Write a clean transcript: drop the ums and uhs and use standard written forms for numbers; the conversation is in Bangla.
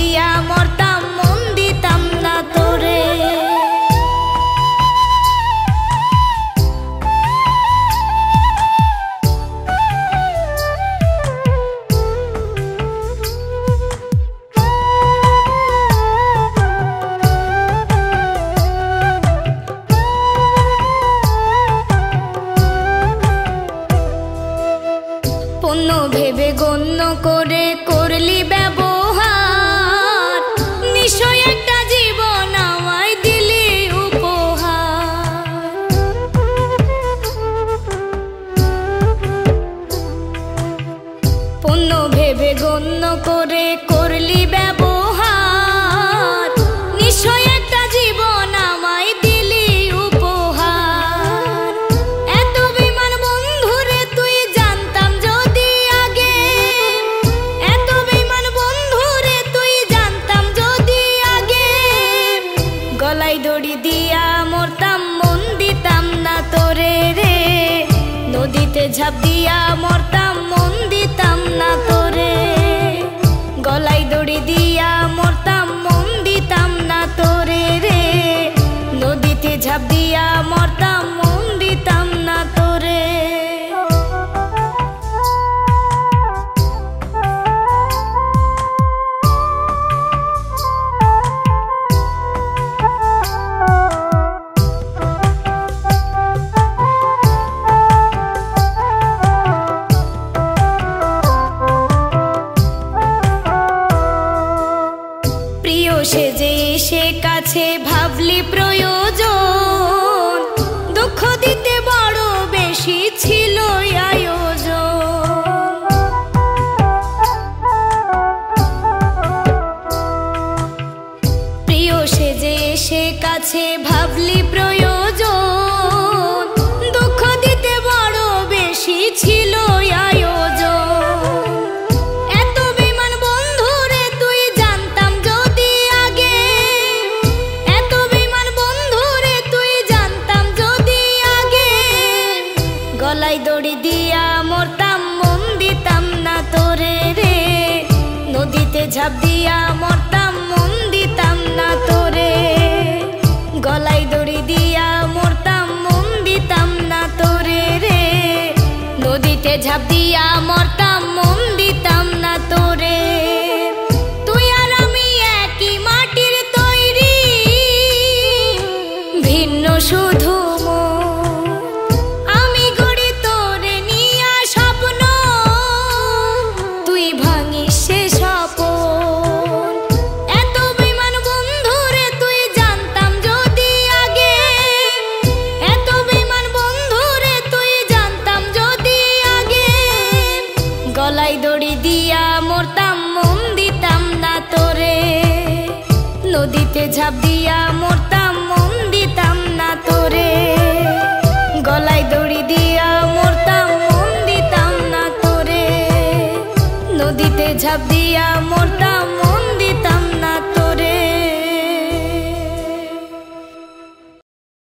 দিয়া মরতাম মন দিতাম না তোরে। পণ্য ভেবে গণ্য করে করলি ব্যবহার, নিশ্চয় একটা জীবন আমায় দিলি উপহার। পণ্য ভেবে গণ্য করে করলি ব্যবহার, নিশ্চয় একটা জীবন আমায় দিলি উপহার। এত বেমান বন্ধুরে তুই জানতাম যদি আগে, এত বেমান বন্ধুরে তুই জানতাম যদি আগে, গলায় দড়ি দিয়া মরতাম মন দিতাম না তোরে রে। নদীতে ঝাঁপ দিয়া মরতাম মন দিতাম না তোরে। গলায় দড়ি দিয়া মরতাম মন দিতাম না তোরে রে। নদীতে ঝাঁপ দিয়া মরতাম মন দিতাম না তোরে। প্রিয় সেজে এসে কাছে ভাবলি প্রয়োজন, দুঃখ দিতে বড় বেশি ছিল আয়োজন। প্রিয় সেজে এসে কাছে ভাবলি প্রয়োজন, দুঃখ দিতে বড় বেশি ছিল আয়োজন। এত বেমান বন্ধুরে তুই জানতাম যদি আগে, এত বেমান বন্ধুরে তুই জানতাম যদি আগে, গলায় দড়ি দিয়া মরতাম মন দিতাম না তোরে রে। নদীতে ঝাঁপ দিয়া মরতাম মন দিতাম না তোরে। গলায় দড়ি দিয়া মরতাম মন দিতাম না তোরে রে। নদীতে ঝাঁপ দিয়া মরতাম মন দিতাম না তোরে। তুই আর আমি একই মাটির তৈরি, ভিন্ন শুধু মন। আমি গড়ি তোরে নিয়া স্বপ্ন, তুই ভাঙিস সে স্বপন। এত বেমান বন্ধুরে তুই জানতাম যদি আগে, এত বেমান বন্ধুরে তুই জানতাম যদি আগে, গলায় দড়ি দিয়া মরতাম মন দিতাম না তোরে। নদীতে ঝাঁপ দিয়া মরতাম মন দিতাম না তোরে। গলায় দড়ি দিয়া